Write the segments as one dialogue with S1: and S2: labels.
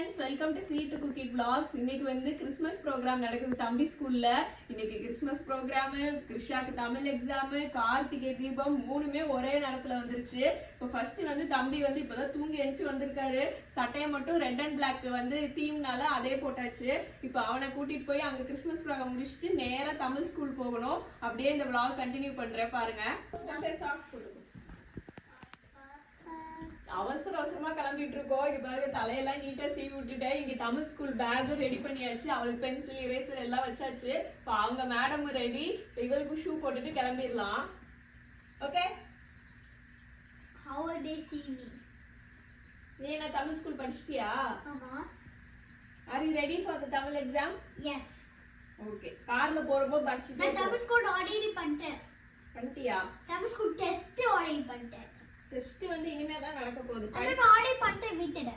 S1: Friends, welcome to see to cook it vlogs. இன்னைக்கு வந்து Christmas programme நடக்குது தம்பி ஸ்கூல்ல. இன்னைக்கு கிறிஸ்மஸ் ப்ரோக்ராம், கிருஷாக்கு தமிழ் எக்ஸாம், கார்த்திகை தீபம் மூணுமே ஒரே நேரத்துல வந்துருச்சு. இப்போ ஃபர்ஸ்ட் வந்து தம்பி வந்து இப்பதான் தூங்கி எழுந்து வந்திருக்காரு. சட்டையை மட்டும் ரெட் அண்ட் பிளாக் வந்து தீம்னால அதே போட்டாச்சு. இப்போ அவனை கூட்டிட்டு போய் அங்க கிறிஸ்மஸ் ப்ரோக்ராம் முடிச்சுட்டு நேரா தமிழ் ஸ்கூல் போகணும். அப்படியே இந்த vlog கண்டினியூ பண்றேன் பாருங்க. அவசர அவசரமா கிளம்பிட்டு இருக்கோம். இங்க பாருங்க, தலையெல்லாம் நீட்டா சீவி விட்டுட்டேன். இங்க தமிழ் ஸ்கூல் பேக்கும் ரெடி பண்ணியாச்சு. அவளுக்கு பென்சில் இரேசர் எல்லாம் வச்சாச்சு. இப்போ அவங்க மேடம் ரெடி. இவளுக்கு ஷூ போட்டுட்டு கிளம்பிடலாம். Okay,
S2: how are they see me?
S1: நீ என்ன தமிழ் ஸ்கூல் படிச்சிட்டியா?
S2: ஆமா.
S1: Are you ready for the Tamil exam?
S2: Yes.
S1: Okay. கார்ல போறப்போ படிச்சிட்டு
S2: நான் தமிழ் ஸ்கூல் ஆல்ரெடி பண்ணிட்டேன்.
S1: பண்ணிட்டியா?
S2: தமிழ் ஸ்கூல் டெஸ்ட் ஆல்ரெடி பண்ணிட்டேன்.
S1: டெஸ்ட் வந்து இனிமே தான் நடக்க போகுது.
S2: நான் ஆல்ரெடி பண்ணிட்டேன் வீட்ல.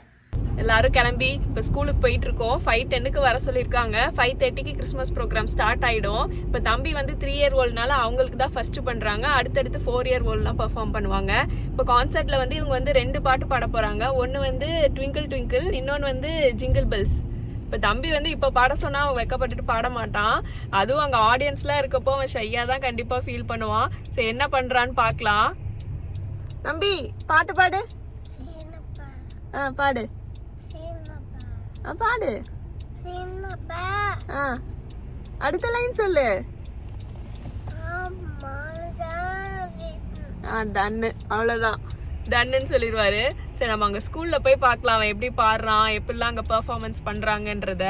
S1: எல்லாரும் கிளம்பி இப்போ ஸ்கூலுக்கு போயிட்டு இருக்கோம். 5:10க்கு வர சொல்லியிருக்காங்க. 5:30க்கு கிறிஸ்மஸ் ப்ரோக்ராம் ஸ்டார்ட் ஆயிடும். இப்போ தம்பி வந்து 3 year oldனால அவங்களுக்கு தான் ஃபர்ஸ்ட் பண்றாங்க. அடுத்தடுத்து 4 year oldலாம் பெர்ஃபார்ம் பண்ணுவாங்க. இப்போ கான்சர்ட்ல வந்து இவங்க வந்து 2 பாட்டு பாட போறாங்க. ஒன்னு வந்து ட்விங்கிள் ட்விங்கிள், இன்னொன்னு வந்து ஜிங்கிள் பெல்ஸ். இப்போ தம்பி வந்து இப்போ பாட சொன்னா அவன் வெக்கப்பட்டுட்டு பாட மாட்டான். அதுவும் அங்கே ஆடியன்ஸ்லாம் இருக்கப்போ அவன் ஷையா தான் கண்டிப்பா ஃபீல் பண்ணுவான். சரி, என்ன பண்றான்னு பார்க்கலாம். தம்பி பாட்டு பாடு. பாடு பாடு. அடுத்த லைன் சொல்லு. டன்னு, அவ்வளவுதான். டன்னுன்னு சொல்லிடுவாரு. சரி, நம்ம அங்க ஸ்கூல்ல போய் பார்க்கலாம் அவன் எப்படி பாடுறான், எப்படிலாம் அங்க பெர்ஃபார்மன்ஸ் பண்றாங்கன்றத.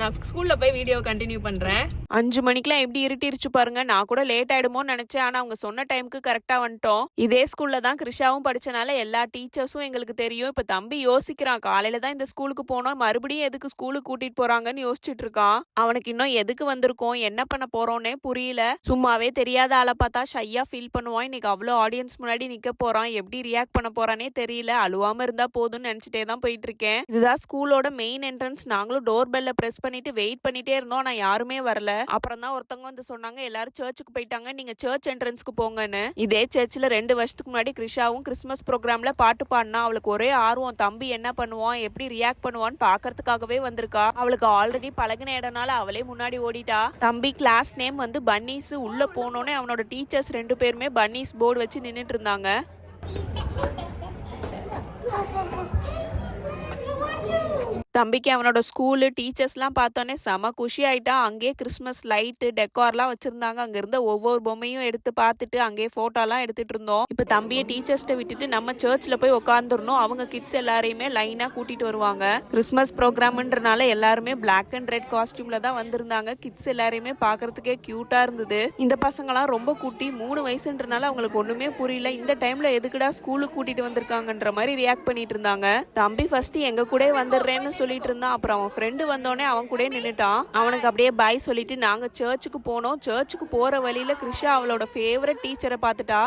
S1: நான் ஸ்கூல்ல போய் வீடியோ கண்டினியூ பண்றேன். 5 மணிக்கெல்லாம் எப்படி இருட்டிருச்சு பாருங்க. நான் கூட லேட் ஆயிடுமோன்னு நினைச்சேன். ஆனா அவங்க சொன்ன டைமுக்கு கரெக்டா வந்துட்டோம். இதே ஸ்கூல்ல தான் கிருஷாவும் படிச்சனால எல்லா டீச்சர்ஸும் எங்களுக்கு தெரியும். இப்ப தம்பி யோசிக்கிறான், காலையில தான் இந்த ஸ்கூலுக்கு போனோம், மறுபடியும் எதுக்கு ஸ்கூலுக்கு கூட்டிட்டு போறாங்கன்னு யோசிச்சுட்டு இருக்கான். அவனுக்கு இன்னும் எதுக்கு வந்திருக்கோம், என்ன பண்ண போறோம்னே புரியல. சும்மாவே தெரியாத ஆளை பார்த்தா ஷையா ஃபீல் பண்ணுவான். இன்னைக்கு அவ்வளோ ஆடியன்ஸ் முன்னாடி நிக்க போறான், எப்படி ரியாக்ட் பண்ண போறானே தெரியல. அழுவாம இருந்தா போதும்னு நினைச்சிட்டே தான் போயிட்டு இருக்கேன். இதுதான் ஸ்கூலோட மெயின் என்ட்ரன்ஸ். நாங்களும் டோர் பெல்ல பிரஸ் பண்ணிட்டு வெயிட் பண்ணிட்டே இருந்தோம். நான் யாருமே வரல. அப்புறம் தான் ஒருத்தவங்க வந்து சொன்னாங்க, எல்லாரும் சர்ச்சுக்கு போயிட்டாங்க, நீங்க சர்ச் என்ட்ரன்ஸ்க்கு போங்கன்னு. இதே சர்ச்ல 2 வருஷத்துக்கு முன்னாடி கிருஷாவும் கிறிஸ்மஸ் ப்ரோக்ராம்ல பாட்டு பாடினா. அவளுக்கு ஒரே ஆர்வம், தம்பி என்ன பண்ணுவான், எப்படி ரியாக்ட் பண்ணுவான்னு பாக்குறதுக்காகவே வந்திருக்கா. அவளுக்கு ஆல்ரெடி பழகின இடனால அவளே முன்னாடி ஓடிட்டா. தம்பி கிளாஸ் நேம் வந்து பன்னீஸ். உள்ள போனோடனே அவனோட டீச்சர்ஸ் 2 பேருமே பன்னீஸ் போர்டு வச்சு நின்னுட்டு இருந்தாங்க. தம்பிக்கு அவனோட ஸ்கூலு டீச்சர்ஸ்லாம் பார்த்தோன்னே செம குஷி ஆயிட்டான். அங்கேயே கிறிஸ்மஸ் லைட்டு டெக்கார்லாம் வச்சிருந்தாங்க. அங்க இருந்த ஒவ்வொரு பொம்மையும் எடுத்து பார்த்துட்டு அங்கேயே போட்டோலாம் எடுத்துட்டு இருந்தோம். இப்போ தம்பியை டீச்சர்ஸ்ட்ட விட்டுட்டு நம்ம சர்ச்சில் போய் உட்காந்துருந்தோம். அவங்க கிட்ஸ் எல்லாரையுமே லைனா கூட்டிட்டு வருவாங்க. கிறிஸ்மஸ் ப்ரோக்ராம்ன்றனால எல்லாருமே பிளாக் அண்ட் ரெட் காஸ்டியூம்ல தான் வந்திருந்தாங்க. கிட்ஸ் எல்லாரையுமே பாக்குறதுக்கே கியூட்டா இருந்தது. இந்த பசங்களாம் ரொம்ப குட்டி, 3 வயசுன்றனால அவங்களுக்கு ஒண்ணுமே புரியல. இந்த டைம்ல எதுக்குடா ஸ்கூலுக்கு கூட்டிட்டு வந்திருக்காங்கன்ற மாதிரி ரியாக்ட் பண்ணிட்டு இருந்தாங்க. தம்பி ஃபர்ஸ்ட் எங்க கூட வந்துடுறேன்னு சொல்லிட்டு இருந்தான். அப்புறம் அவன் ஃப்ரெண்டு வந்தோடனே அவன் கூட நின்னுட்டான். அவனுக்கு அப்படியே பாய் சொல்லிட்டு நாங்க சர்ச்சுக்கு போனோம். சர்ச்சுக்கு போற வழியில கிருஷா அவளோட ஃபேவரட் டீச்சரை பார்த்துட்டா.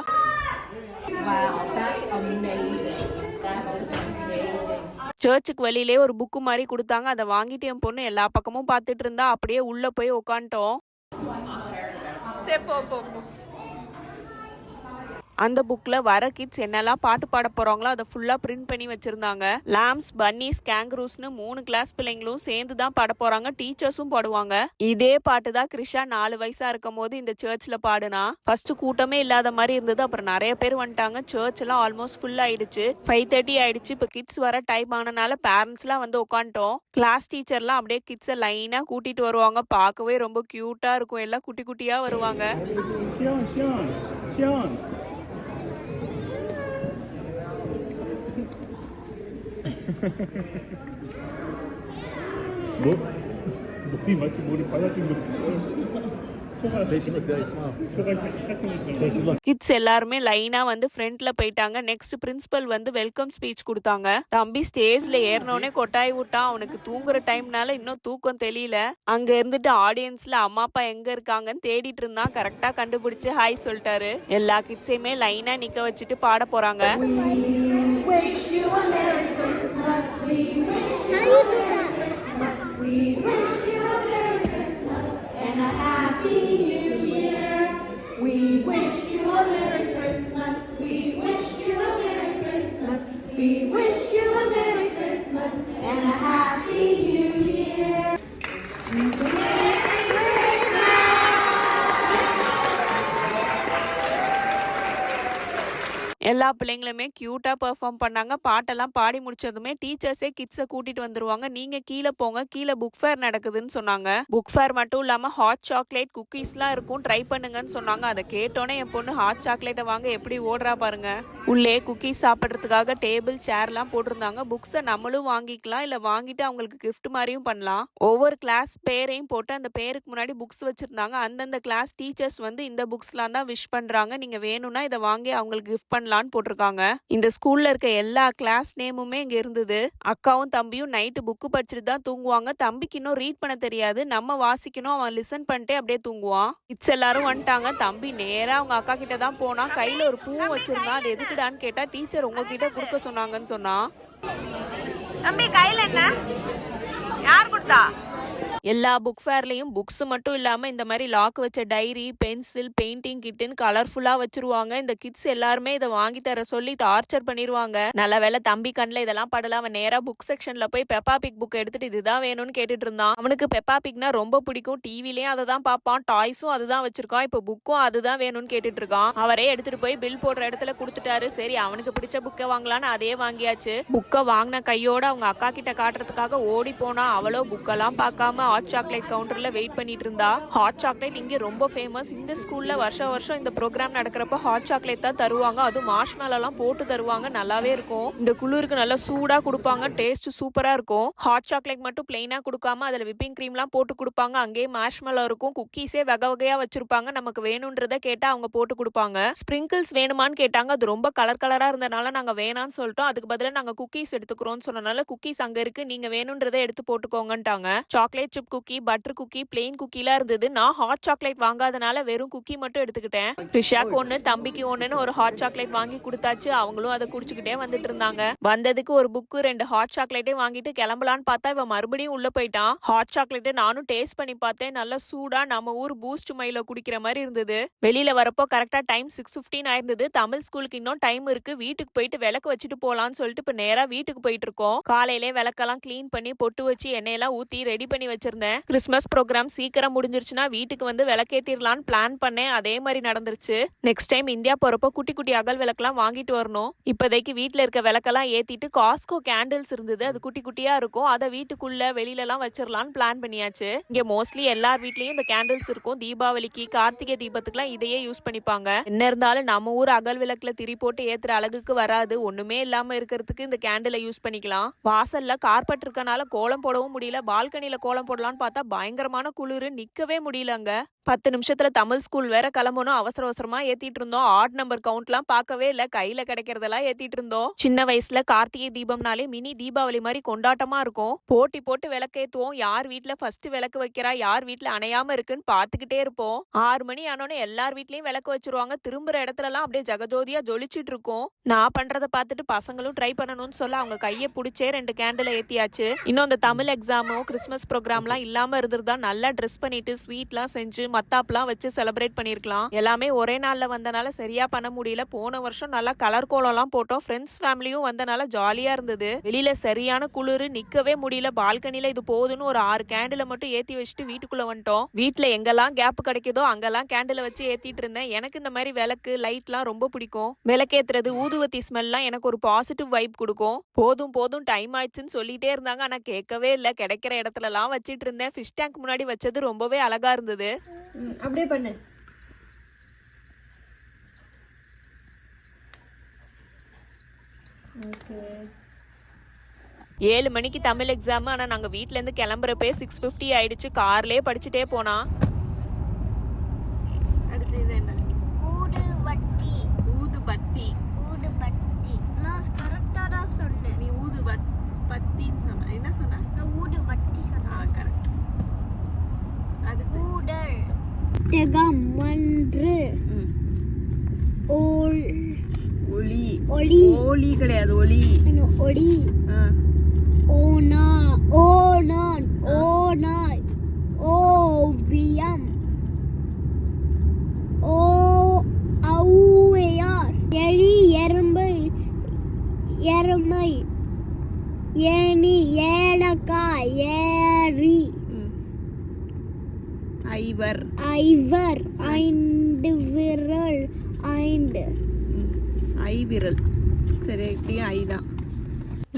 S1: சர்ச்சுக்கு வெளியிலே ஒரு புக்கு மாதிரி கொடுத்தாங்க. அதை வாங்கிட்டு என் பொண்ணு எல்லா பக்கமும் பார்த்துட்டு இருந்தா. அப்படியே உள்ள போய் உட்காந்துட்டோம். அந்த புக்ல வர கிட்ஸ் என்னெல்லாம் பாட்டு பாட போறாங்களோ அதை ஃபுல்லா பிரிண்ட் பண்ணி வச்சிருந்தாங்க. லாம்ஸ், பன்னீஸ், கேங்கரூஸ்னு 3 கிளாஸ் பிள்ளைங்களும் சேர்ந்து தான் பாட போறாங்க. டீச்சர்ஸும் பாடுவாங்க. இதே பாட்டு தான் கிருஷா 4 வயசா இருக்கும் போது இந்த சர்ச்ல பாடுனா. ஃபர்ஸ்ட் கூட்டமே இல்லாத மாதிரி இருந்தது. அப்புறம் நிறைய பேர் வந்துட்டாங்க. சர்ச் எல்லாம் ஆல்மோஸ்ட் ஃபுல் ஆயிடுச்சு. 5:30 ஆயிடுச்சு. இப்ப கிட்ஸ் வர டைம் ஆனனால பேரண்ட்ஸ் எல்லாம் வந்து உட்காந்துட்டோம். கிளாஸ் டீச்சர்லாம் அப்படியே கிட்ஸை லைனா கூட்டிட்டு வருவாங்க. பார்க்கவே ரொம்ப கியூட்டா இருக்கும். எல்லாம் குட்டி குட்டியா வருவாங்க.
S3: 머리 마치 머리 받아준 것처럼
S1: கிட்ஸ் எல்லாருமே லைனா வந்து ஃப்ரண்ட்ல போயிட்டாங்க. நெக்ஸ்ட் பிரின்சிபல் வந்து வெல்கம் ஸ்பீச் கொடுத்தாங்க. தம்பி ஸ்டேஜ்ல ஏறினோடனே கொட்டாய் விட்டான். அவனுக்கு தூங்குற டைம்னால இன்னும் தூக்கம் தெரியல. அங்க இருந்துட்டு ஆடியன்ஸ்ல அம்மா அப்பா எங்க இருக்காங்கன்னு தேடிட்டு இருந்தான். கரெக்டா கண்டுபிடிச்சு ஹாய் சொல்லிட்டாரு. எல்லா கிட்ஸையுமே லைனா நிக்க வச்சுட்டு பாட போறாங்க. We wish you a Merry Christmas. We wish you a Merry Christmas. We wish you a Merry Christmas and a Happy எல்லா பிள்ளைங்களுமே கியூட்டா பெர்ஃபார்ம் பண்ணாங்க. பாட்டெல்லாம் பாடி முடிச்சதுமே டீச்சர்ஸே கிட்ஸை கூட்டிட்டு வந்துருவாங்க. நீங்க கீழே போங்க, கீழே புக் ஃபேர் நடக்குதுன்னு சொன்னாங்க. புக் ஃபேர் மட்டும் இல்லாம ஹாட் சாக்லேட் குக்கீஸ்லாம் இருக்கும், ட்ரை பண்ணுங்கன்னு சொன்னாங்க. அதை கேட்டோன்னே என் பொண்ணு ஹாட் சாக்லேட்டை வாங்க எப்படி ஓடுறா பாருங்க. உள்ளே குக்கீஸ் சாப்பிட்றதுக்காக டேபிள் சேர்லாம் போட்டிருந்தாங்க. புக்ஸை நம்மளும் வாங்கிக்கலாம், இல்லை வாங்கிட்டு அவங்களுக்கு கிஃப்ட் மாதிரியும் பண்ணலாம். ஒவ்வொரு கிளாஸ் பேரையும் போட்டு அந்த பேருக்கு முன்னாடி புக்ஸ் வச்சிருந்தாங்க. அந்தந்த கிளாஸ் டீச்சர்ஸ் வந்து இந்த புக்ஸ்லாம் தான் விஷ் பண்றாங்க, நீங்க வேணும்னா இதை வாங்கி அவங்களுக்கு கிஃப்ட் பண்ணலான்னு போட்டிருக்காங்க. இந்த ஸ்கூல்ல இருக்க எல்லா கிளாஸ் நேமுமே இங்க இருந்தது. அக்காவும் தம்பியும் நைட்டு புக்கு படிச்சுட்டு தான் தூங்குவாங்க. தம்பிக்கு இன்னும் ரீட் பண்ண தெரியாது, நம்ம வாசிக்கணும், அவன் லிசன் பண்ணிட்டே அப்படியே தூங்குவான். கிட்ஸ் எல்லாரும் வந்துட்டாங்க. தம்பி நேரா அவங்க அக்கா கிட்ட தான் போனா. கையில ஒரு பூ வச்சிருந்தான். அது எதுக்குடான்னு கேட்டா டீச்சர் உங்ககிட்ட கொடுக்க சொன்னாங்கன்னு சொன்னா. தம்பி கையில என்ன, யார் கொடுத்தா? எல்லா புக் ஃபேர்லையும் புக்ஸ் மட்டும் இல்லாமல் இந்த மாதிரி லாக் வச்ச டைரி, பென்சில், பெயிண்டிங் கிட்டுன்னு கலர்ஃபுல்லாக வச்சிருவாங்க. இந்த கிட்ஸ் எல்லாருமே இதை வாங்கி தர சொல்லி டார்ச்சர் பண்ணிடுவாங்க. நல்ல வேலை தம்பி கண்ணில் இதெல்லாம் படலாம். அவன் நேராக புக் செக்ஷனில் போய் பெப்பா பிக் புக் எடுத்துட்டு இதுதான் வேணும்னு கேட்டுட்டு இருந்தான். அவனுக்கு பெப்பா பிக்னா ரொம்ப பிடிக்கும். டிவிலையும் அதை தான் பார்ப்பான், டாய்ஸும் அதுதான் வச்சிருக்கான். இப்போ புக்கும் அதுதான் வேணும்னு கேட்டுட்டு இருக்கான். அவரே எடுத்துட்டு போய் பில் போடுற இடத்துல கொடுத்துட்டாரு. சரி அவனுக்கு பிடிச்ச புக்கை வாங்கலான்னு அதே வாங்கியாச்சு. புக்கை வாங்கின கையோட அவங்க அக்கா கிட்ட காட்டுறதுக்காக ஓடி போனா. அவளோ புக்கெல்லாம் பார்க்காம ஹாட் சாக்லேட் கவுண்டர்ல வெயிட் பண்ணிட்டு இருந்தா. ஹாட் சாக்லேட் இங்க ரொம்ப ஃபேமஸ். இந்த ஸ்கூல்ல வருஷம் இந்த ப்ரோக்ராம் நடக்கிறப்ப ஹாட் சாக்லேட் தான் தருவாங்க. அதுவும் மார்ஷ்மெலோலாம் போட்டு தருவாங்க, நல்லாவே இருக்கும். இந்த குளிருக்கு நல்லா சூடா கொடுப்பாங்க, டேஸ்ட் சூப்பரா இருக்கும். ஹாட் சாக்லேட் மட்டும் பிளெயினா கொடுக்காம அதுல விப்பிங் கிரீம்லாம் போட்டு கொடுப்பாங்க. அங்கேயே மார்ஷ்மெலோ இருக்கும். குக்கீஸே வகை வகையா வச்சிருப்பாங்க. நமக்கு வேணும்ன்றத கேட்டா அவங்க போட்டு கொடுப்பாங்க. ஸ்பிரிங்கிள்ஸ் வேணுமான்னு கேட்டாங்க. அது ரொம்ப கலர் கலரா இருந்தனால நாங்க வேணான்னு சொல்லிட்டோம். அதுக்கு பதிலாக நாங்க குக்கீஸ் எடுத்துக்கிறோம்னு சொன்னனால குக்கீஸ் அங்க இருக்கு, நீங்க வேணும்ன்றதை எடுத்து போட்டுக்கோங்கன்ட்டாங்க. Chocolate chip cookie, butter cookie, plain குக்கிலாம் இருந்தது. நான் ஹாட் சாக்லேட் வாங்காதனால வெறும் குக்கி மட்டும் எடுத்துக்கிட்டேன். ரிஷாக்கு ஒன்று, தம்பிக்கு ஒன்றுன்னு ஒரு ஹாட் சாக்லேட் வாங்கி கொடுத்தாச்சு. அவங்களும் அதை குடிச்சுக்கிட்டே வந்துட்டு இருந்தாங்க. வந்ததுக்கு ஒரு புக்கு, 2 ஹாட் சாக்லேட்டே வாங்கிட்டு கிளம்பலான்னு பார்த்தா இவன் மறுபடியும் உள்ள போயிட்டான். ஹாட் சாக்லேட்டை நானும் டேஸ்ட் பண்ணி பார்த்தேன். நல்லா சூடா நம்ம ஊர் பூஸ்ட் மைல குடிக்கிற மாதிரி இருந்தது. வெளியில வரப்போ கரெக்டா டைம் 6:15 ஆயிருந்தது. தமிழ் ஸ்கூலுக்கு இன்னும் டைம் இருக்கு, வீட்டுக்கு போயிட்டு விளக்கு வச்சுட்டு போலான்னு சொல்லிட்டு இப்ப நேரா வீட்டுக்கு போயிட்டு இருக்கோம். காலையிலே விளக்கெல்லாம் கிளீன் பண்ணி பொட்டு வச்சு எண்ணெயெல்லாம் ஊத்தி ரெடி பண்ணி வச்சிருந்தேன். கிறிஸ்மஸ் ப்ரோக்ராம் சீக்கிரம் முடிஞ்சிருச்சுன்னா வீட்டுக்கு வந்து விளக்கேத்திரலான்னு பிளான் பண்ணேன். அதே மாதிரி நடந்துருச்சு. நெக்ஸ்ட் டைம் இந்தியா போறப்போ குட்டி குட்டி அகல் விளக்கெல்லாம் வாங்கிட்டு வரணும். இப்போதைக்கு வீட்டுல இருக்க விளக்கெல்லாம் ஏத்திட்டு காஸ்கோ கேண்டில்ஸ் இருந்தது, அது குட்டி குட்டியா இருக்கும். அதை வீட்டுக்குள்ள வெளியில எல்லாம் வச்சிடலான்னு பிளான் பண்ணியாச்சு. இங்க மோஸ்ட்லி எல்லார் வீட்லயும் இந்த கேண்டில்ஸ் இருக்கும். தீபாவளிக்கு, கார்த்திகை தீபத்துக்குலாம் இதையே யூஸ் பண்ணிப்பாங்க. என்ன இருந்தாலும் நம்ம ஊர் அகல் விளக்குல திரி போட்டு ஏத்துற அழகுக்கு வராது. ஒண்ணுமே இல்லாம இருக்கிறதுக்கு இந்த கேண்டிலை யூஸ் பண்ணிக்கலாம். வாசல்ல கார்பெட் இருக்கனால கோலம் போடவும் முடியல. பால்கனில கோலம் போடலான்னு பார்த்தா பயங்கரமான குளிரு, நிக்கவே முடியலங்க. 10 நிமிஷத்துல தமிழ் ஸ்கூல் வேற கிளம்பணும். அவசரமா ஏத்திட்டு இருந்தோம். ஆட் நம்பர் கவுண்ட்லாம் பார்க்கவே இல்ல, கையில கிடைக்கிறதெல்லாம் ஏத்திட்டு இருந்தோம். சின்ன வயசுல கார்த்திகை தீபம்னாலே மினி தீபாவளி மாதிரி கொண்டாட்டமா இருக்கும். போட்டி போட்டு விளக்கேத்துவோம். யார் வீட்டுல ஃபர்ஸ்ட் விளக்கு வைக்கிறா, யார் வீட்டுல அணையாம இருக்குன்னு பாத்துக்கிட்டே இருப்போம். 6 மணி ஆனோன்னு எல்லார் வீட்லயும் விளக்கு வச்சிருவாங்க. திரும்புற இடத்துல எல்லாம் அப்படியே ஜகஜோதியா ஜொலிச்சிட்டு இருக்கும். நான் பண்றதை பார்த்துட்டு பசங்களும் ட்ரை பண்ணணும்னு சொல்ல அவங்க கையை பிடிச்சே 2 கேண்டில் ஏத்தியாச்சு. இன்னும் அந்த தமிழ் எக்ஸாமோ கிறிஸ்மஸ் ப்ரோக்ராம்லாம் இல்லாம இருந்திருந்தா நல்லா ட்ரெஸ் பண்ணிட்டு ஸ்வீட்லாம் செஞ்சு மத்தாப்லாம் வச்சு செலிப்ரேட் பண்ணிருக்கலாம். எல்லாமே ஒரே நாள்ல வந்தனால சரியா பண்ண முடியல. போன வருஷம் நல்லா கலர் கோலம்லாம் போட்டோம். ஃப்ரெண்ட்ஸ் ஃபேமிலியும் வந்தனால ஜாலியா இருந்தது. வெளியில சரியான குளிர், நிக்கவே முடியல. பால்கனில இது போதுன்னு ஒரு 6 கேண்டில மட்டும் ஏத்தி வச்சுட்டு வீட்டுக்குள்ள வந்துட்டோம். வீட்டுல எங்கெல்லாம் கேப் கிடைக்குதோ அங்கெல்லாம் கேண்டில வச்சு ஏத்திட்டு இருந்தேன். எனக்கு இந்த மாதிரி விளக்கு லைட்லாம் ரொம்ப பிடிக்கும். விளக்கேத்துறது, ஊதுவத்தி ஸ்மெல்லாம் எனக்கு ஒரு பாசிட்டிவ் வைப் கொடுக்கும். போதும் டைம் ஆயிடுச்சுன்னு சொல்லிட்டே இருந்தாங்க. ஆனா கேட்கவே இல்லை. கிடைக்கிற இடத்துல எல்லாம் வச்சிட்டு இருந்தேன். ஃபிஷ் டேங்க் முன்னாடி வச்சது ரொம்பவே அழகா இருந்தது. அப்படியே பண்ணு. ஓகே. 7 மணிக்கு தமிழ் எக்ஸாம். ஆனா நாங்க வீட்ல இருந்து கிளம்புறப்பே 6:50 ஆயிடுச்சு. கார்லயே படிச்சுட்டே போனா. அடுத்து இது என்ன?
S2: ஊதுபத்தி.
S1: ஊதுபத்தி.
S2: ஊதுபத்தி. நான் கரெக்ட்டா தான் சொன்னேன்.
S1: நீ ஊதுபத்தின்னு சொன்ன. என்ன சொன்ன?
S2: நான் ஊதுபத்தி சொன்னேன்.
S1: கரெக்ட். அடுத்து
S2: ஊடல். தெகம் ஒன்று. ஒளி. ஒளி.
S1: ஒளி கிடையாது, ஒளி.
S2: ஒளி. ஓனா. ஓனான். ஓனாய். ஓவியம். ஓ ஔவையார். எலி. எறும்பு. எருமை. ஏணி. ஏலக்காய். ஏரி. ஐவர். ஐவர். ஐந்து விரல். ஐந்து.
S1: ஐ விரல். சரி, இப்படியும் ஐ தான்.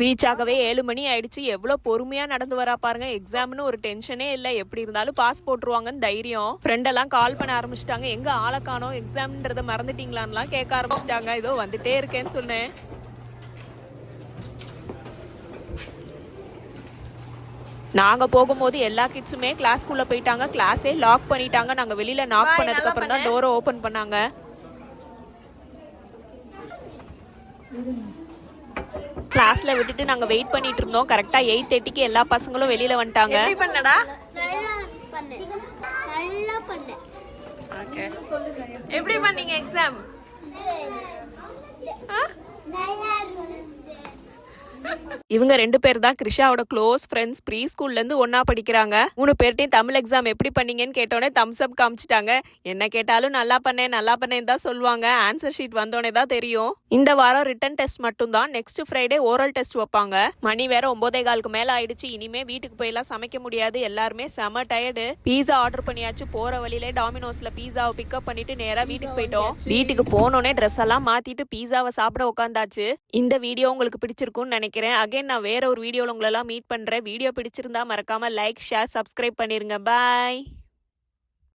S1: ரீச் ஆகவே 7 மணி ஆயிடுச்சு. எவ்வளோ பொறுமையா நடந்து வரா பாருங்க. எக்ஸாம்னு ஒரு டென்ஷனே இல்லை, எப்படி இருந்தாலும் பாஸ் போட்டுருவாங்கன்னு தைரியம். ஃப்ரெண்ட் எல்லாம் கால் பண்ண ஆரம்பிச்சிட்டாங்க. எங்க ஆளை காணோம், எக்ஸாம்ன்றத மறந்துட்டீங்களான்லாம் கேட்க ஆரம்பிச்சிட்டாங்க. இதோ வந்துட்டே இருக்கேன்னு சொன்னேன். நாங்க போகும்போது எல்லா கிட்ஸுமே கிளாஸ்க்குள்ள போயிட்டாங்க. கிளாஸே லாக் பண்ணிட்டாங்க. நாங்க வெளியில நாக் பண்ணதுக்கு அப்புறம் தான் டோரை ஓபன் பண்ணாங்க. கிளாஸ்ல விட்டுட்டு நாங்க வெயிட் பண்ணிட்டு இருந்தோம். கரெக்டா 8:30க்கு எல்லா பசங்களும் வெளியில வந்துட்டாங்க. எப்படி பண்ணடா?
S2: நல்லா பண்ணேன்.
S1: ஓகே, எப்படி பண்ணீங்க எக்ஸாம்? இவங்க 2 பேர் தான் கிருஷாவோட க்ளோஸ் ஃப்ரெண்ட்ஸ். ப்ரீ ஸ்கூல்ல இருந்து ஒன்னா படிக்கிறாங்க. 3 பேர்ட்டையும் தமிழ் எக்ஸாம் எப்படி பண்ணீங்கன்னு கேட்டோடனே தம்ஸ் அப் காமிச்சிட்டாங்க. என்ன கேட்டாலும் நல்லா பண்ணேன் தான் சொல்லுவாங்க. ஆன்சர் ஷீட் வந்தோடனே தான் தெரியும். இந்த வாரம் ரிட்டன் டெஸ்ட் மட்டும் தான். நெக்ஸ்ட் ஃப்ரைடே ஓரல் டெஸ்ட் வைப்பாங்க. மணி வேற 9:15க்கு மேல ஆயிடுச்சு. இனிமே வீட்டுக்கு போயெல்லாம் சமைக்க முடியாது. எல்லாருமே செம டயர்டு. பீஸா ஆர்டர் பண்ணியாச்சு. போற வழியிலே டாமினோஸ்ல பீஸாவை பிக்கப் பண்ணிட்டு நேரா வீட்டுக்கு போயிட்டோம். வீட்டுக்கு போனோடனே ட்ரெஸ் எல்லாம் மாத்திட்டு பீஸாவை சாப்பிட உட்காந்தாச்சு. இந்த வீடியோ உங்களுக்கு பிடிச்சிருக்கும்னு நினைக்கிறேன். அகைன் நான் வேற ஒரு வீடியோல உங்களெல்லாம் மீட் பண்றேன். வீடியோ பிடிச்சிருந்தா மறக்காம லைக், ஷேர், சப்ஸ்கிரைப் பண்ணிருங்க. பாய்.